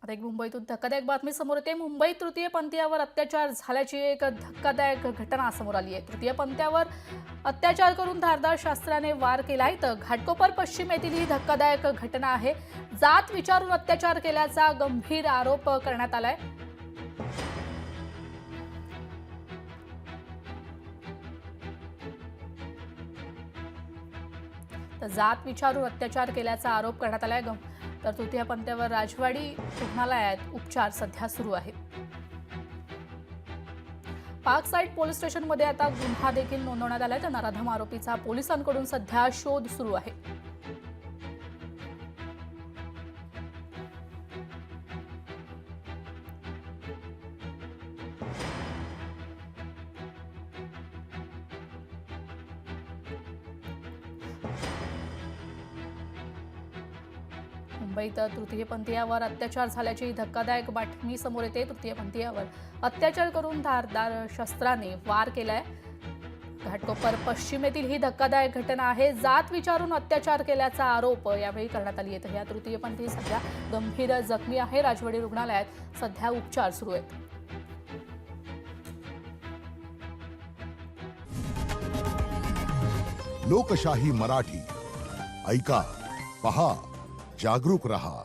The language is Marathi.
आता एक मुंबईतून धक्कादायक बातमी समोर येते। मुंबईत तृतीयपंथीयावर अत्याचार झाल्याची एक धक्कादायक घटना समोर आली आहे। तृतीयपंथीयावर अत्याचार करून धारदार शस्त्राने वार केलाय तर घाटकोपर पश्चिम येथील ही धक्कादायक घटना आहे। जात विचारून अत्याचार केल्याचा गंभीर आरोप करण्यात आलाय। तर जात विचारून अत्याचार केल्याचा आरोप करण्यात आलाय। तर तृतीयपंथीयावर राजवाडी रुग्णालयात उपचार सध्या सुरू आहेत। पार्क साइड पोलीस स्टेशनमध्ये आता गुन्हा देखील नोंदवण्यात आलाय। तर नराधम आरोपीचा पोलिसांकडून सध्या शोध सुरू आहे। मुंबईत तृतीयपंथीयावर अत्याचार झाल्याची धक्कादायक बातमी समोर येते। तृतीयपंथीयावर अत्याचार करून धारदार शस्त्राने वार केलाय। घाटकोपर पश्चिम येथील ही धक्कादायक घटना आहे। जात विचारून अत्याचार केल्याचा आरोप यावेळी करण्यात आली आहे। या तृतीयपंथी सध्या गंभीर जखमी आहे। राजवाडी रुग्णालयात सध्या उपचार सुरू आहेत। लोकशाही मराठी ऐका, पहा, जागरूक रहा।